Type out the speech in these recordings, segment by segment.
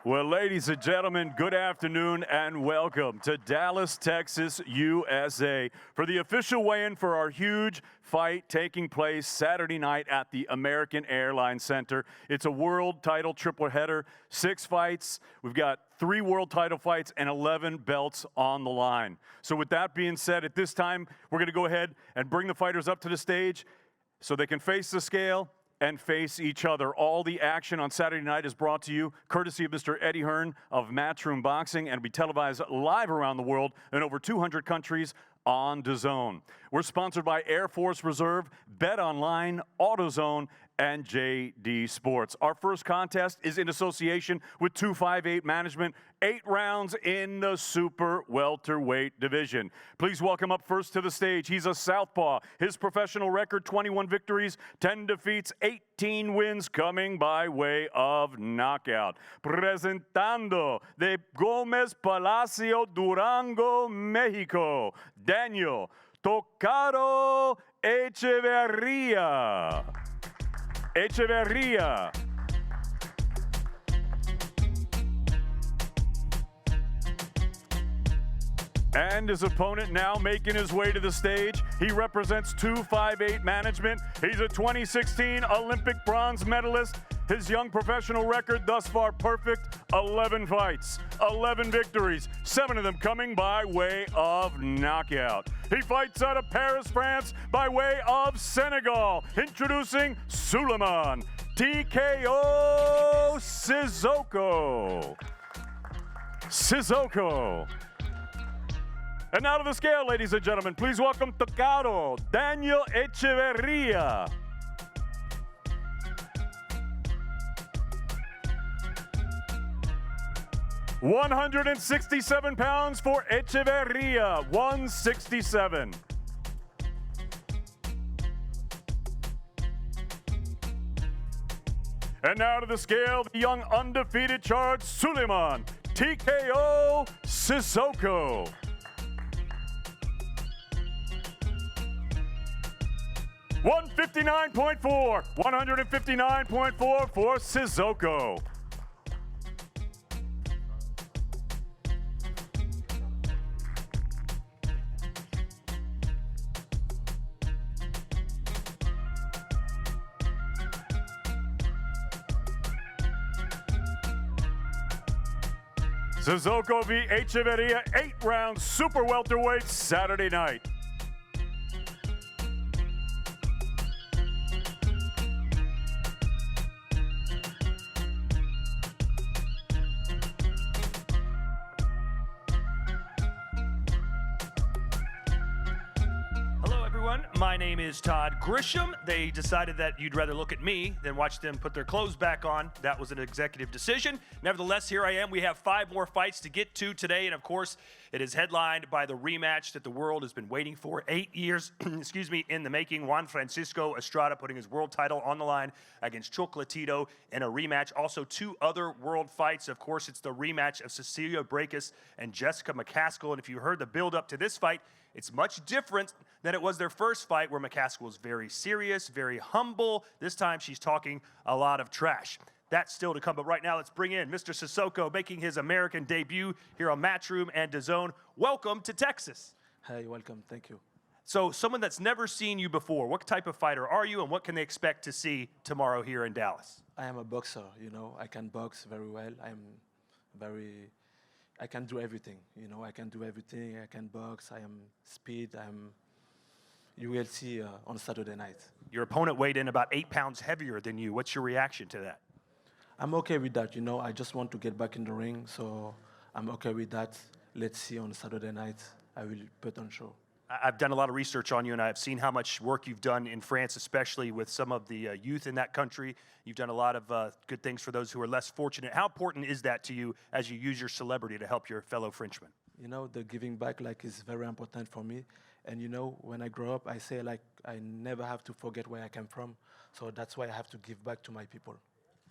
Well, ladies and gentlemen, good afternoon and welcome to Dallas, Texas, USA for the official weigh-in for our huge fight taking place Saturday night at the American Airlines Center. It's a world title triple header, 6 fights. We've got 3 world title fights and 11 belts on the line. So with that being said, at this time, we're going to go ahead and bring the fighters up to the stage so they can face the scale and face each other. All the action on Saturday night is brought to you courtesy of Mr. Eddie Hearn of Matchroom Boxing and will be televised live around the world in over 200 countries on DAZN. We're sponsored by Air Force Reserve, Bet Online, AutoZone, and JD Sports. Our first contest is in association with 258 Management, 8 rounds in the super welterweight division. Please welcome up first to the stage. He's a southpaw. His professional record, 21 victories, 10 defeats, 18 wins coming by way of knockout. Presentando de Gómez Palacio, Durango, Mexico, Daniel Tocado Echeverria. And his opponent now making his way to the stage. He represents 258 Management. He's a 2016 Olympic bronze medalist. His young professional record thus far perfect, 11 fights, 11 victories, 7 of them coming by way of knockout. He fights out of Paris, France by way of Senegal. Introducing Suleiman TKO Sissoko. And now to the scale, ladies and gentlemen. Please welcome Tocado Daniel Echeverria. £167 for Echeverria, 167. And now to the scale, the young undefeated charge, Suleiman TKO Sissoko. $159.4 for Sissoko. Sissoko v. Echeverria, 8 rounds, super welterweight, Saturday night. My name is Todd Grisham. They decided that you'd rather look at me than watch them put their clothes back on. That was an executive decision. Nevertheless, here I am. We have 5 more fights to get to today, and of course, it is headlined by the rematch that the world has been waiting for 8 years, in the making. Juan Francisco Estrada putting his world title on the line against Chocolatito in a rematch. Also, 2 other world fights. Of course, it's the rematch of Cecilia Brækhus and Jessica McCaskill, and if you heard the build-up to this fight, it's much different than it was their first fight, where McCaskill was very serious, very humble. This time, she's talking a lot of trash. That's still to come, but right now, let's bring in Mr. Sissoko, making his American debut here on Matchroom and DAZN. Welcome to Texas. Hi, welcome, thank you. So, someone that's never seen you before, what type of fighter are you, and what can they expect to see tomorrow here in Dallas? I am a boxer, I can box very well. I can do everything, I can do everything. I can box, I am speed, you will see on Saturday night. Your opponent weighed in about 8 pounds heavier than you. What's your reaction to that? I'm okay with that, I just want to get back in the ring, so I'm okay with that. Let's see on Saturday night, I will put on show. I've done a lot of research on you, and I've seen how much work you've done in France, especially with some of the youth in that country. You've done a lot of good things for those who are less fortunate. How important is that to you as you use your celebrity to help your fellow Frenchmen? The giving back is very important for me. And when I grow up, I say I never have to forget where I came from. So that's why I have to give back to my people.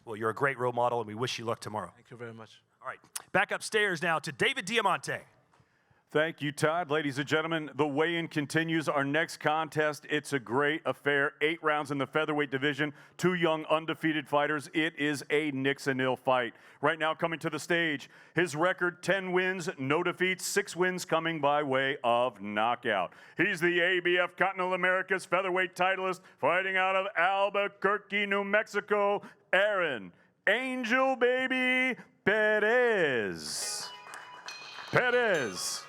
Well, you're a great role model, and we wish you luck tomorrow. Thank you very much. All right, back upstairs now to David Diamante. Thank you, Todd. Ladies and gentlemen, the weigh-in continues. Our next contest, it's a great affair. 8 rounds in the featherweight division. 2 young undefeated fighters. It is a Nix-a-nil fight. Right now coming to the stage, his record 10 wins, no defeats, 6 wins coming by way of knockout. He's the ABF Continental America's featherweight titleist, fighting out of Albuquerque, New Mexico, Aaron Angel Baby Perez. Perez.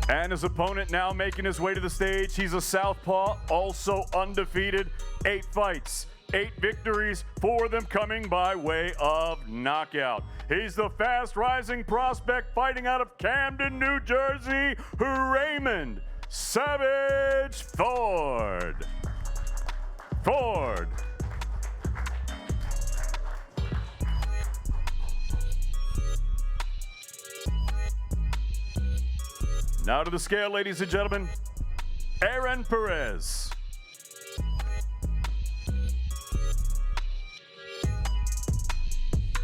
And his opponent now making his way to the stage. He's a southpaw, also undefeated. 8 fights, 8 victories, 4 of them coming by way of knockout. He's the fast-rising prospect fighting out of Camden, New Jersey, Raymond Savage Ford. Ford. Now to the scale, ladies and gentlemen, Aaron Perez.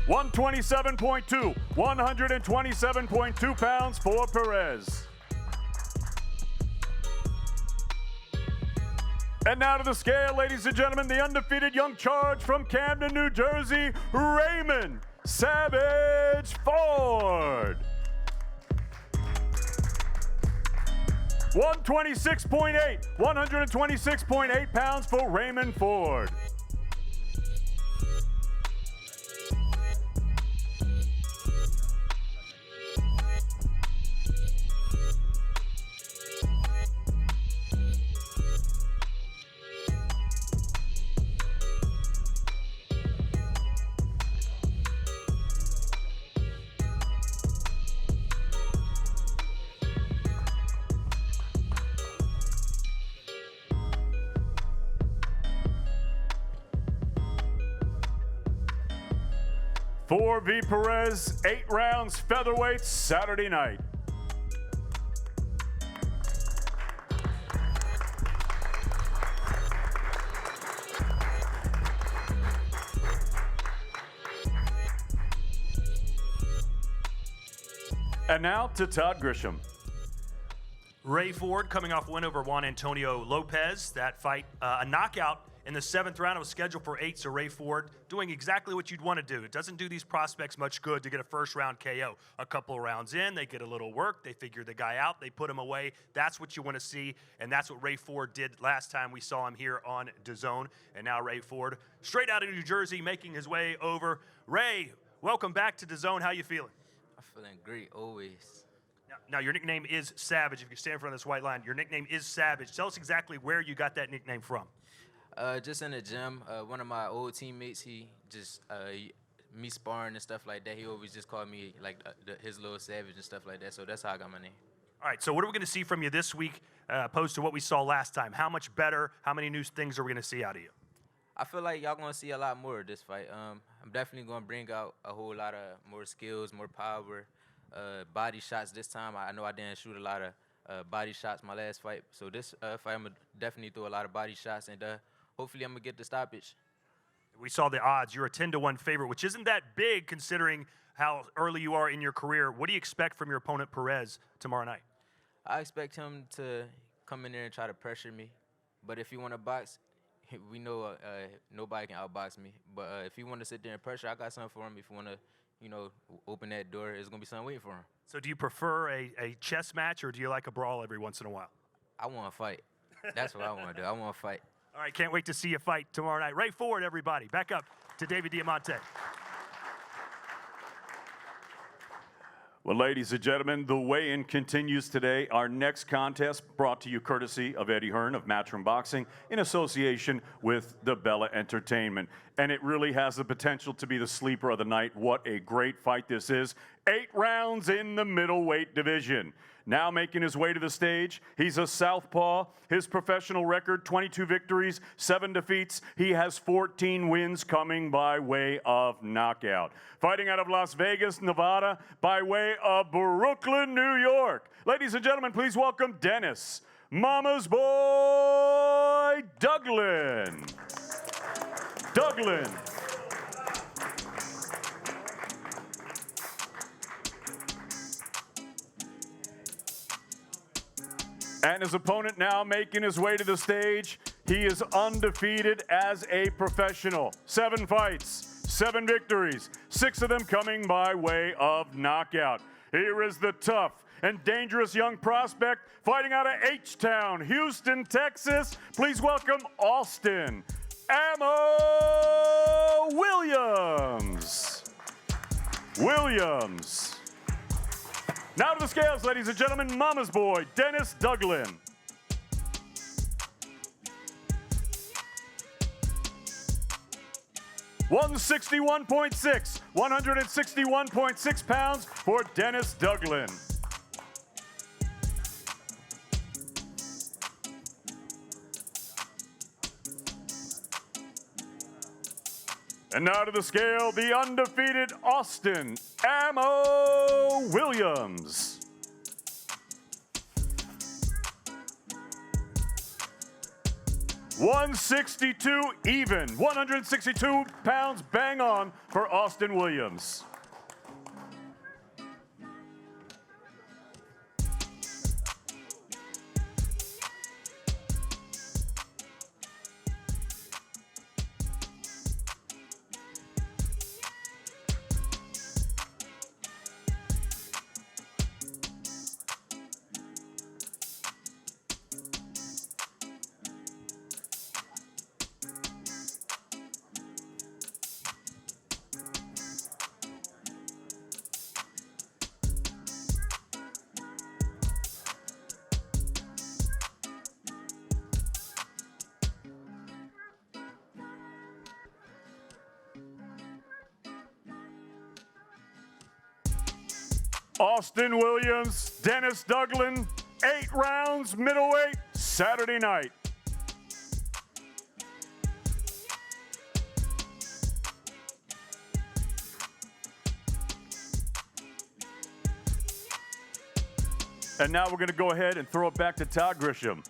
(127.2), 127.2 pounds for Perez. And now to the scale, ladies and gentlemen, the undefeated young charge from Camden, New Jersey, Raymond Savage Ford. 126.8, 126.8 pounds for Raymond Ford. For V. Perez, 8 rounds, featherweight, Saturday night. And now to Todd Grisham. Ray Ford coming off a win over Juan Antonio Lopez. That fight, a knockout in the 7th round. It was scheduled for 8, so Ray Ford doing exactly what you'd want to do. It doesn't do these prospects much good to get a first-round KO. A couple of rounds in, they get a little work, they figure the guy out, they put him away. That's what you want to see, and that's what Ray Ford did last time we saw him here on DAZN. And now Ray Ford, straight out of New Jersey, making his way over. Ray, welcome back to DAZN. How you feeling? I'm feeling great, always. Now, your nickname is Savage. If you stand in front of this white line, your nickname is Savage. Tell us exactly where you got that nickname from. Just in the gym, one of my old teammates, he just, me sparring and stuff like that, he always just called me like his little Savage and stuff like that, so that's how I got my name. All right, so what are we going to see from you this week opposed to what we saw last time? How much better, how many new things are we going to see out of you? I feel like y'all going to see a lot more of this fight. I'm definitely going to bring out a whole lot of more skills, more power, body shots this time. I know I didn't shoot a lot of body shots my last fight, so this fight I'm going to definitely throw a lot of body shots, and hopefully I'm going to get the stoppage. We saw the odds. You're a 10-1 favorite, which isn't that big considering how early you are in your career. What do you expect from your opponent, Perez, tomorrow night? I expect him to come in there and try to pressure me. But if he want to box, we know nobody can outbox me. But if he want to sit there and pressure, I got something for him. If you want to, open that door, there's going to be something waiting for him. So do you prefer a chess match, or do you like a brawl every once in a while? I want to fight. That's what I want to do. I want to fight. All right, can't wait to see you fight tomorrow night. Ray Ford, everybody. Back up to David Diamante. Well, ladies and gentlemen, the weigh-in continues today. Our next contest brought to you courtesy of Eddie Hearn of Matchroom Boxing in association with the Bella Entertainment. And it really has the potential to be the sleeper of the night. What a great fight this is. 8 rounds in the middleweight division. Now making his way to the stage, he's a southpaw. His professional record, 22 victories, 7 defeats. He has 14 wins coming by way of knockout. Fighting out of Las Vegas, Nevada, by way of Brooklyn, New York. Ladies and gentlemen, please welcome Dennis, Mama's Boy Douglin. Duglin. And his opponent now making his way to the stage. He is undefeated as a professional. 7 fights, 7 victories, 6 of them coming by way of knockout. Here is the tough and dangerous young prospect fighting out of H-Town, Houston, Texas. Please welcome Austin Ammo Williams. Now to the scales, ladies and gentlemen, Mama's boy, Dennis Duglin. $161.6 pounds for Dennis Duglin. And now to the scale, the undefeated Austin Ammo Williams. $162 even, 162 pounds bang on for Austin Williams. Austin Williams, Dennis Duglin, 8 rounds, middleweight, Saturday night. And now we're going to go ahead and throw it back to Todd Grisham.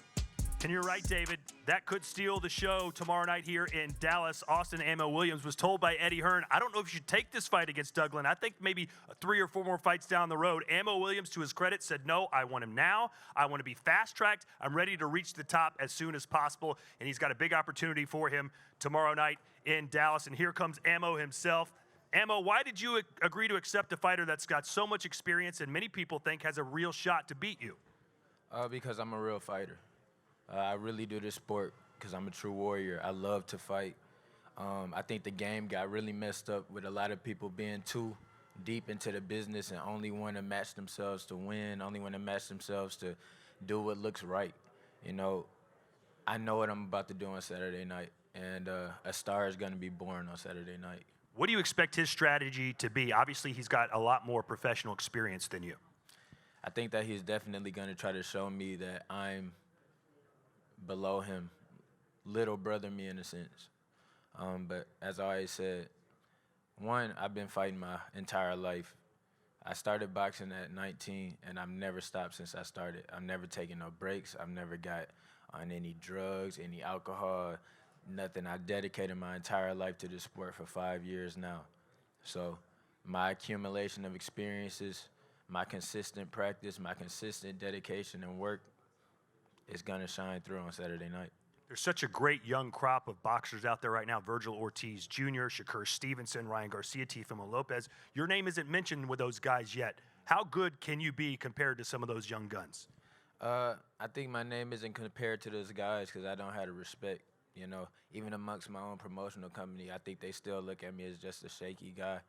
And you're right, David. That could steal the show tomorrow night here in Dallas. Austin Ammo Williams was told by Eddie Hearn, I don't know if you should take this fight against Duglin. I think maybe 3 or 4 more fights down the road. Ammo Williams, to his credit, said, no, I want him now. I want to be fast-tracked. I'm ready to reach the top as soon as possible. And he's got a big opportunity for him tomorrow night in Dallas. And here comes Ammo himself. Ammo, why did you agree to accept a fighter that's got so much experience and many people think has a real shot to beat you? Because I'm a real fighter. I really do this sport because I'm a true warrior. I love to fight. I think the game got really messed up with a lot of people being too deep into the business and only want to match themselves to win, only want to match themselves to do what looks right. You know, I know what I'm about to do on Saturday night, and a star is going to be born on Saturday night. What do you expect his strategy to be? Obviously, he's got a lot more professional experience than you. I think that he's definitely going to try to show me that I'm below him, little brother me in a sense. But as I always said, one, I've been fighting my entire life. I started boxing at 19, and I've never stopped since I started. I've never taken no breaks. I've never got on any drugs, any alcohol, nothing. I dedicated my entire life to this sport for 5 years now. So my accumulation of experiences, my consistent practice, my consistent dedication and work is going to shine through on Saturday night. There's such a great young crop of boxers out there right now. Virgil Ortiz Jr., Shakur Stevenson, Ryan Garcia, Teofimo Lopez. Your name isn't mentioned with those guys yet. How good can you be compared to some of those young guns? I think my name isn't compared to those guys because I don't have the respect. You know, even amongst my own promotional company, I think they still look at me as just a shaky guy.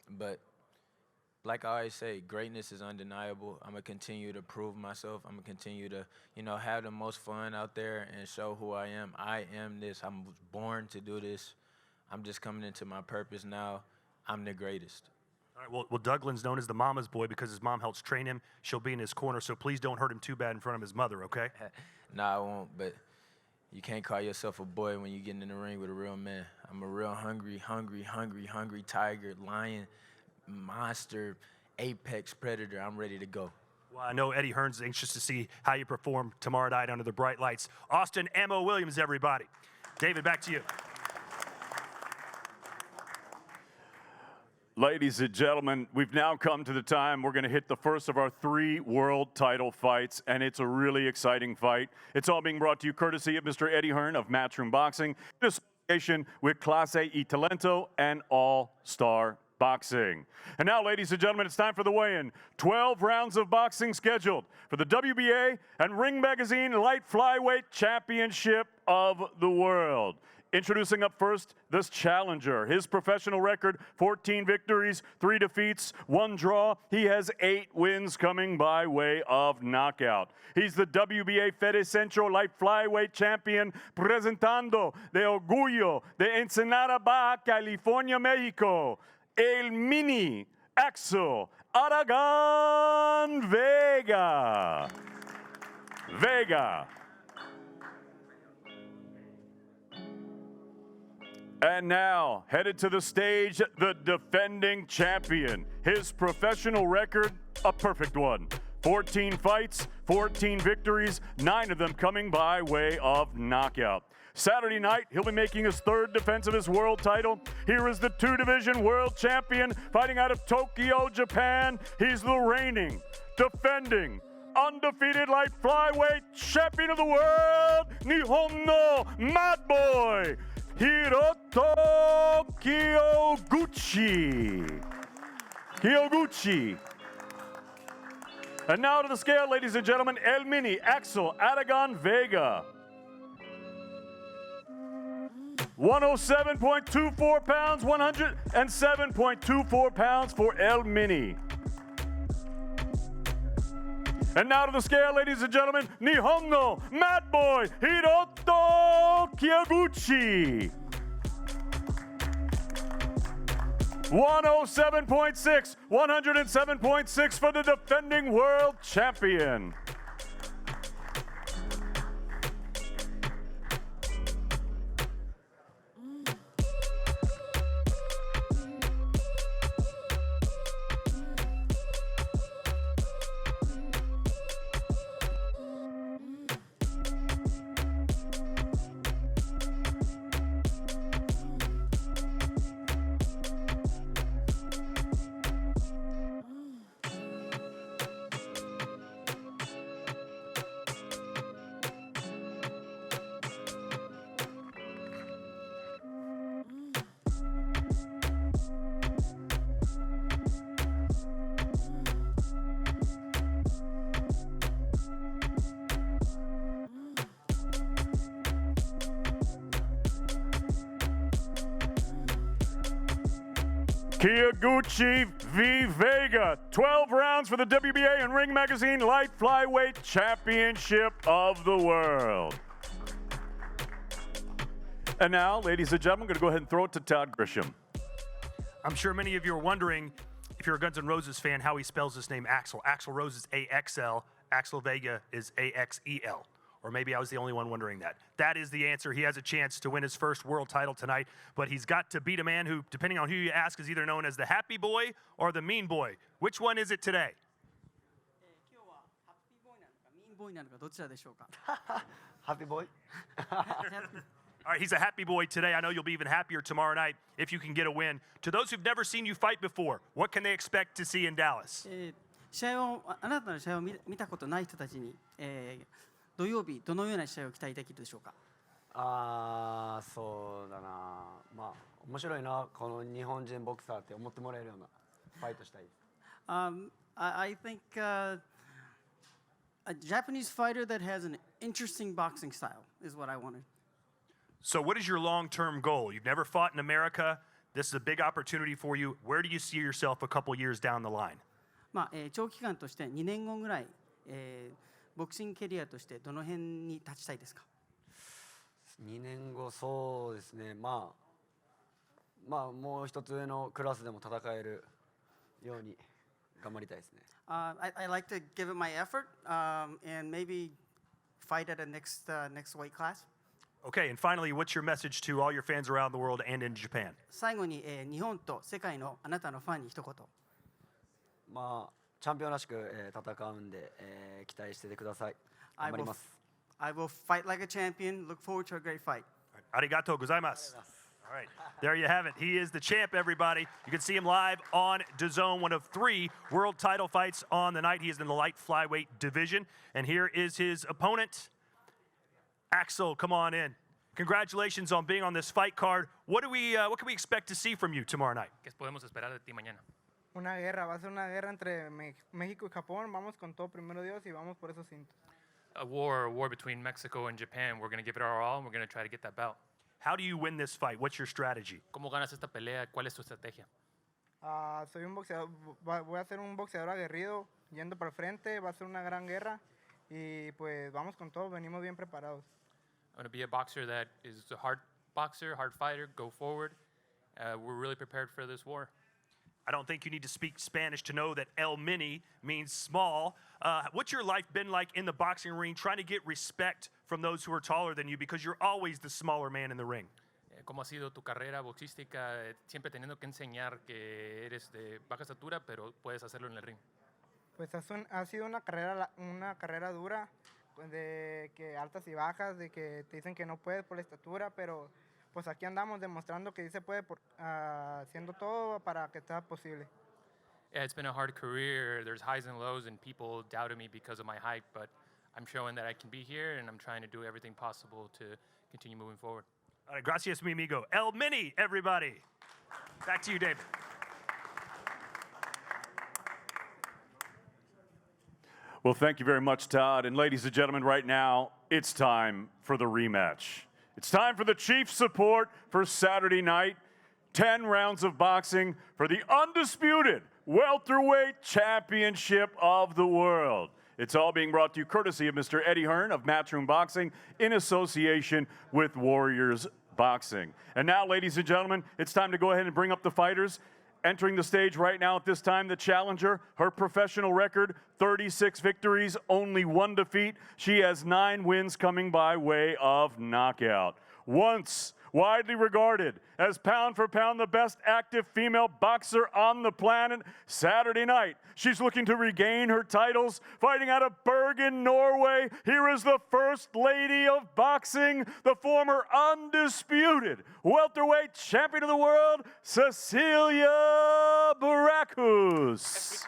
But like I always say, greatness is undeniable. I'm going to continue to prove myself. I'm going to continue to, you know, have the most fun out there and show who I am. I am this. I'm born to do this. I'm just coming into my purpose now. I'm the greatest. All right, well, Duglin's known as the mama's boy because his mom helps train him. She'll be in his corner, so please don't hurt him too bad in front of his mother, okay? Nah, I won't, but you can't call yourself a boy when you're getting in the ring with a real man. I'm a real hungry tiger, lion, monster, apex predator. I'm ready to go. Well, I know Eddie Hearn's anxious to see how you perform tomorrow night under the bright lights. Austin Ammo Williams, everybody. David, back to you. Ladies and gentlemen, we've now come to the time we're going to hit the first of our 3 world title fights, and it's a really exciting fight. It's all being brought to you courtesy of Mr. Eddie Hearn of Matchroom Boxing, in association with Clase y Talento and All Star Boxing. And now, ladies and gentlemen, it's time for the weigh-in. 12 rounds of boxing scheduled for the WBA and Ring Magazine Light Flyweight Championship of the World. Introducing up first, this challenger. His professional record, 14 victories, 3 defeats, 1 draw. He has 8 wins coming by way of knockout. He's the WBA Fede Centro Light Flyweight Champion, presentando de Orgullo de Ensenada, Baja California, Mexico, el Mini Axel Aragon Vega. And now, headed to the stage, the defending champion. His professional record, a perfect one. 14 fights, 14 victories, 9 of them coming by way of knockout. Saturday night, he'll be making his 3rd defense of his world title. Here is the 2-division world champion fighting out of Tokyo, Japan. He's the reigning, defending, undefeated light flyweight champion of the world, Nihon no Mad Boy, Hiroto Kyoguchi. And now to the scale, ladies and gentlemen, El Mini Axel Aragon Vega. 107.24 pounds, 107.24 pounds for El Mini. And now to the scale, ladies and gentlemen, Nihon no Mad Boy, Hiroto Kyoguchi. 107.6, 107.6 for the defending world champion. Kyoguchi v. Vega, 12 rounds for the WBA and Ring Magazine Light Flyweight Championship of the World. And now, ladies and gentlemen, I'm going to go ahead and throw it to Todd Grisham. I'm sure many of you are wondering, if you're a Guns N' Roses fan, how he spells his name Axel. Axel Rose is A-X-L, Axel Vega is A-X-E-L. Or maybe I was the only one wondering that. That is the answer. He has a chance to win his first world title tonight, but he's got to beat a man who, depending on who you ask, is either known as the Happy Boy or the Mean Boy. Which one is it today? Happy boy. All right, he's a happy boy today. I know you'll be even happier tomorrow night if you can get a win. To those who've never seen you fight before, what can they expect to see in Dallas? 試合をあなたの試合を見たことない人たちに、土曜日どのような試合を期待できるでしょうか。そうだな。まあ面白いな、この日本人ボクサーって思ってもらえるようなファイトしたいです。I think a Japanese fighter that has an interesting boxing style is what I wanted. So what is your long-term goal? You've never fought in America. This is a big opportunity for you. Where do you see yourself a couple years down the line? まあ長期間として2年後ぐらい、ボクシングキャリアとしてどの辺に立ちたいですか。2年後そうですね。まあもう一つ上のクラスでも戦えるように頑張りたいですね。I like to give it my effort and maybe fight at a next weight class. Okay, and finally, what's your message to all your fans around the world and in Japan? 最後に、日本と世界のあなたのファンに一言。まあチャンピオンらしく、戦うんで、期待しててください。頑張ります。I will fight like a champion. Look forward to a great fight. ありがとうございます。All right, there you have it. He is the champ, everybody. You can see him live on DAZN, one of 3 world title fights on the night. He is in the light flyweight division. And here is his opponent. Axel, come on in. Congratulations on being on this fight card. What can we expect to see from you tomorrow night? ¿Qué podemos esperar de ti mañana? Una guerra, va a ser una guerra entre México y Japón. Vamos con todo, primero Dios, y vamos por esos cintos. A war between Mexico and Japan. We're going to give it our all, and we're going to try to get that belt. How do you win this fight? What's your strategy? ¿Cómo ganas esta pelea? ¿Cuál es tu estrategia? Soy un boxeador, voy a ser un boxeador aguerrido, yendo para el frente, va a ser una gran guerra, y pues vamos con todo, venimos bien preparados. I'm going to be a boxer that is a hard boxer, hard fighter, go forward. We're really prepared for this war. I don't think you need to speak Spanish to know that El Mini means small. What's your life been like in the boxing ring, trying to get respect from those who are taller than you because you're always the smaller man in the ring? ¿Cómo ha sido tu carrera boxística? Siempre teniendo que enseñar que eres de baja estatura, pero puedes hacerlo en el ring. Pues ha sido una carrera dura, pues de que altas y bajas, de que te dicen que no puedes por la estatura, pero pues aquí andamos demostrando que sí se puede, haciendo todo para que sea posible. Yeah, it's been a hard career. There's highs and lows, and people doubted me because of my height, but I'm showing that I can be here, and I'm trying to do everything possible to continue moving forward. All right, gracias, mi amigo. El Mini, everybody. Back to you, David. Well, thank you very much, Todd. And ladies and gentlemen, right now, it's time for the rematch. It's time for the chief support for Saturday night. 10 rounds of boxing for the undisputed welterweight championship of the world. It's all being brought to you courtesy of Mr. Eddie Hearn of Matchroom Boxing in association with Warriors Boxing. And now, ladies and gentlemen, it's time to go ahead and bring up the fighters. Entering the stage right now at this time, the challenger, her professional record, 36 victories, only 1 defeat. She has 9 wins coming by way of knockout. Once widely regarded as pound for pound the best active female boxer on the planet, Saturday night, she's looking to regain her titles, fighting out of Bergen, Norway. Here is the First Lady of Boxing, the former undisputed welterweight champion of the world, Cecilia Baracus.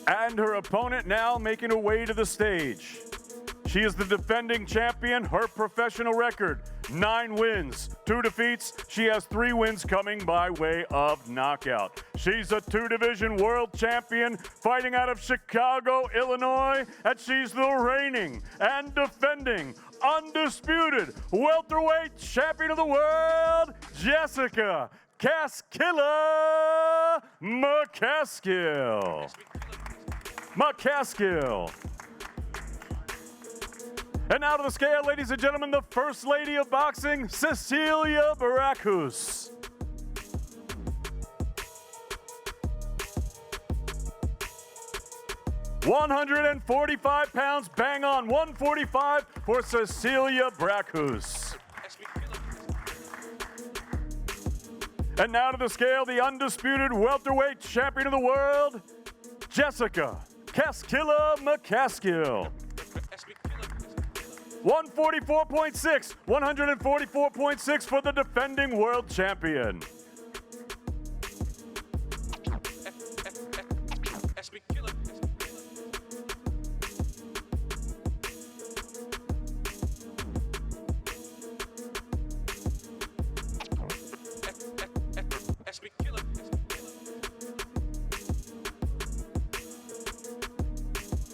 And her opponent now making her way to the stage. She is the defending champion. Her professional record, 9 wins, 2 defeats. She has 3 wins coming by way of knockout. She's a 2-division world champion fighting out of Chicago, Illinois. And she's the reigning and defending undisputed welterweight champion of the world, Jessica Casquilla McCaskill. And now to the scale, ladies and gentlemen, the First Lady of Boxing, Cecilia Baracus. £145 pounds, bang on, 145 for Cecilia Baracus. And now to the scale, the undisputed welterweight champion of the world, Jessica Casquilla McCaskill. 144.6, 144.6 for the defending world champion.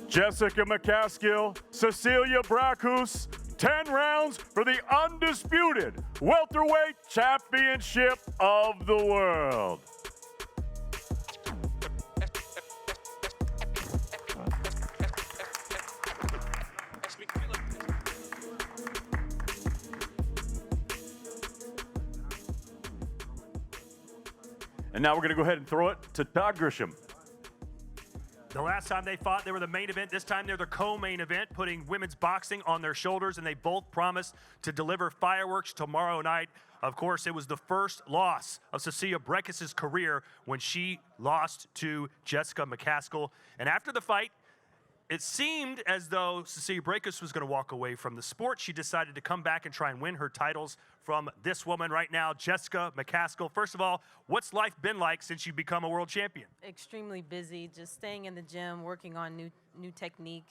Jessica McCaskill, Cecilia Baracus, 10 rounds for the undisputed welterweight championship of the world. And now we're going to go ahead and throw it to Todd Grisham. The last time they fought, they were the main event. This time, they're the co-main event, putting women's boxing on their shoulders, and they both promised to deliver fireworks tomorrow night. Of course, it was the first loss of Cecilia Baracus' career when she lost to Jessica McCaskill. And after the fight, it seemed as though Cecilia Brækhus was going to walk away from the sport. She decided to come back and try and win her titles from this woman right now, Jessica McCaskill. First of all, what's life been like since you've become a world champion? Extremely busy, just staying in the gym, working on new technique,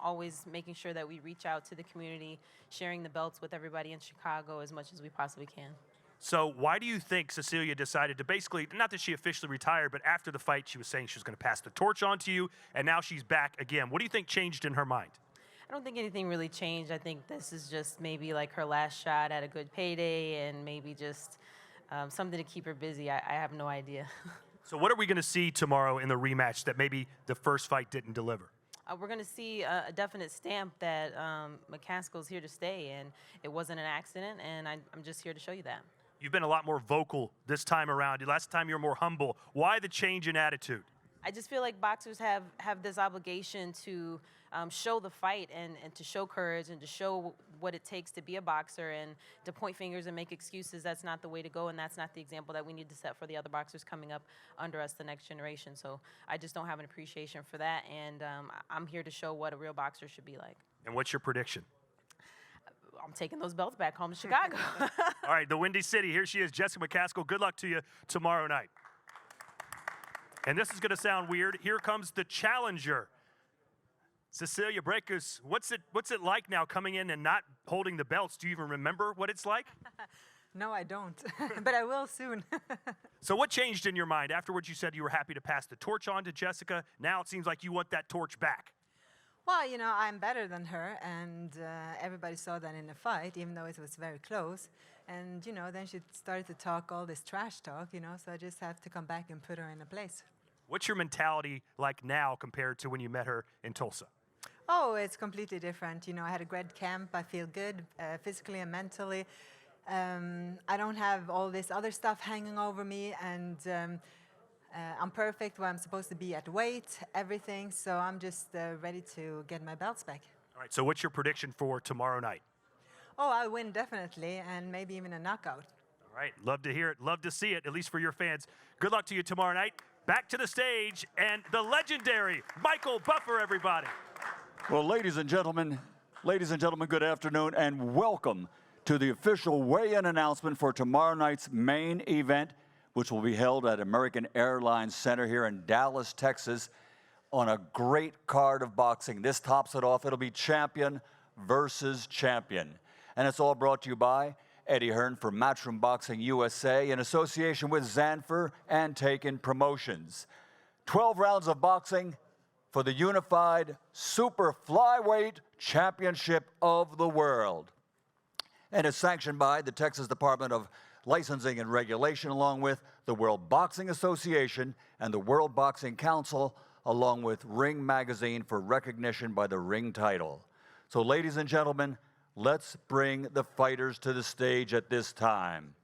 always making sure that we reach out to the community, sharing the belts with everybody in Chicago as much as we possibly can. So why do you think Cecilia decided to basically, not that she officially retired, but after the fight she was saying she was going to pass the torch on to you, and now she's back again. What do you think changed in her mind? I don't think anything really changed. I think this is just maybe like her last shot at a good payday and maybe just something to keep her busy. I have no idea. So what are we going to see tomorrow in the rematch that maybe the first fight didn't deliver? We're going to see a definite stamp that McCaskill's here to stay, and it wasn't an accident, and I'm just here to show you that. You've been a lot more vocal this time around. Last time you were more humble. Why the change in attitude? I just feel like boxers have this obligation to show the fight and to show courage and to show what it takes to be a boxer, and to point fingers and make excuses. That's not the way to go, and that's not the example that we need to set for the other boxers coming up under us, the next generation. So I just don't have an appreciation for that, and I'm here to show what a real boxer should be like. And what's your prediction? I'm taking those belts back home to Chicago. All right, the Windy City. Here she is, Jessica McCaskill. Good luck to you tomorrow night. And this is going to sound weird. Here comes the challenger, Cecilia Brækhus. What's it like now coming in and not holding the belts? Do you even remember what it's like? No, I don't, but I will soon. So what changed in your mind? Afterwards, you said you were happy to pass the torch on to Jessica. Now it seems like you want that torch back. Well, you know, I'm better than her, and everybody saw that in the fight, even though it was very close. And, you know, then she started to talk all this trash talk, you know, so I just have to come back and put her in a place. What's your mentality like now compared to when you met her in Tulsa? Oh, it's completely different. You know, I had a great camp. I feel good physically and mentally. I don't have all this other stuff hanging over me, and I'm perfect where I'm supposed to be at weight, everything. So I'm just ready to get my belts back. All right, so what's your prediction for tomorrow night? Oh, I'll win definitely, and maybe even a knockout. All right, love to hear it, love to see it, at least for your fans. Good luck to you tomorrow night. Back to the stage, and the legendary Michael Buffer, everybody. Well, ladies and gentlemen, good afternoon, and welcome to the official weigh-in announcement for tomorrow night's main event, which will be held at American Airlines Center here in Dallas, Texas, on a great card of boxing. This tops it off. It'll be champion versus champion. And it's all brought to you by Eddie Hearn for Matchroom Boxing USA in association with Zanfer and Taken Promotions. 12 rounds of boxing for the unified super flyweight championship of the world. And it's sanctioned by the Texas Department of Licensing and Regulation, along with the World Boxing Association and the World Boxing Council, along with Ring Magazine for recognition by the Ring title. So, ladies and gentlemen, let's bring the fighters to the stage at this time.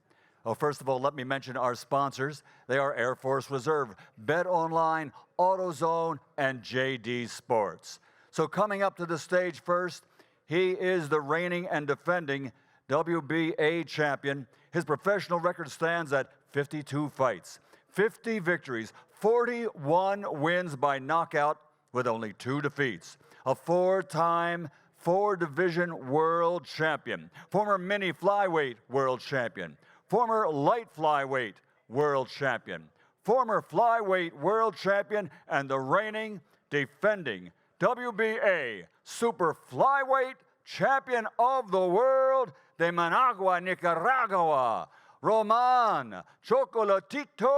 Well, first of all, let me mention our sponsors. They are Air Force Reserve, Bet Online, AutoZone, and JD Sports. So coming up to the stage first, he is the reigning and defending WBA champion. His professional record stands at 52 fights, 50 victories, 41 wins by knockout with only 2 defeats. A 4-time 4-division world champion, former mini flyweight world champion, former light flyweight world champion, former flyweight world champion, and the reigning, defending WBA super flyweight champion of the world de Managua, Nicaragua, Roman Chocolatito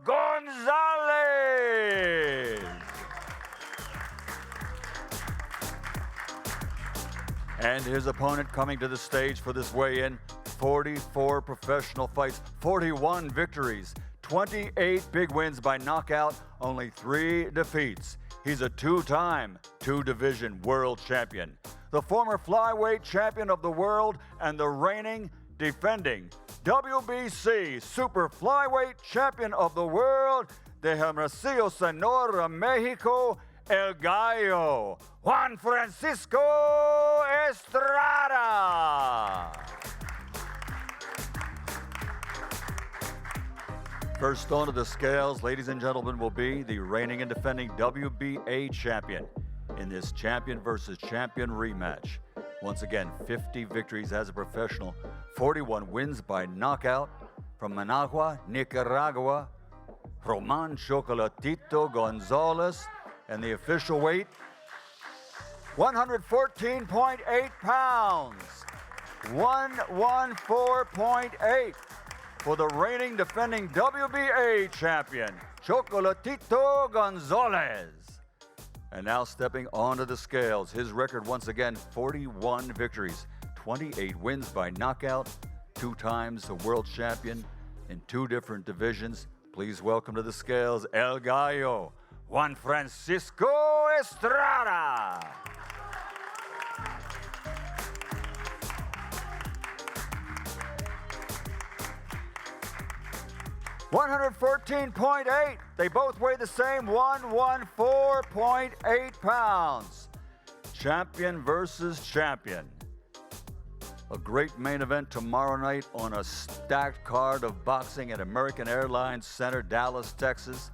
Gonzalez. And his opponent coming to the stage for this weigh-in, 44 professional fights, 41 victories, 28 big wins by knockout, only 3 defeats. He's a 2-time 2-division world champion, the former flyweight champion of the world, and the reigning, defending WBC super flyweight champion of the world, de Hermosillo, Sonora, Mexico, El Gallo, Juan Francisco Estrada. First on to the scales, ladies and gentlemen, will be the reigning and defending WBA champion. in this champion versus champion rematch. Once again, 50 victories as a professional, 41 wins by knockout. From Managua, Nicaragua, Roman Chocolatito Gonzalez, and the official weight, 114.8 pounds. 114.8 for the reigning defending WBA champion, Chocolatito Gonzalez. And now stepping onto the scales, his record once again, 41 victories, 28 wins by knockout, 2 times a world champion in 2 different divisions. Please welcome to the scales, El Gallo, Juan Francisco Estrada. $114.8. They both weigh the same, 114.8 pounds. Champion versus champion. A great main event tomorrow night on a stacked card of boxing at American Airlines Center, Dallas, Texas.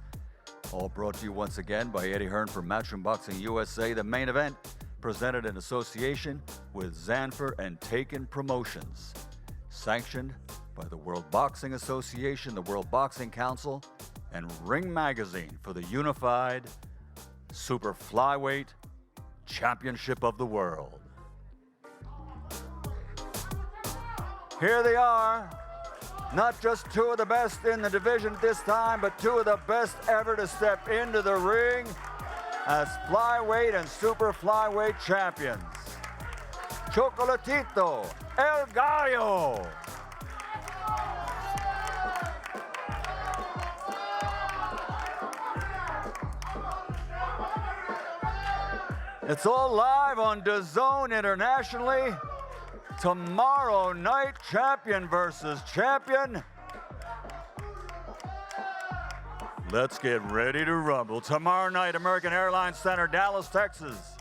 All brought to you once again by Eddie Hearn from Matchroom Boxing USA. The main event presented in association with Zanfer and Taken Promotions. Sanctioned by the World Boxing Association, the World Boxing Council, and Ring Magazine for the unified Super Flyweight Championship of the World. Here they are, not just 2 of the best in the division this time, but 2 of the best ever to step into the ring as flyweight and super flyweight champions. Chocolatito, El Gallo. It's all live on DAZN internationally. Tomorrow night, champion versus champion. Let's get ready to rumble. Tomorrow night, American Airlines Center, Dallas, Texas.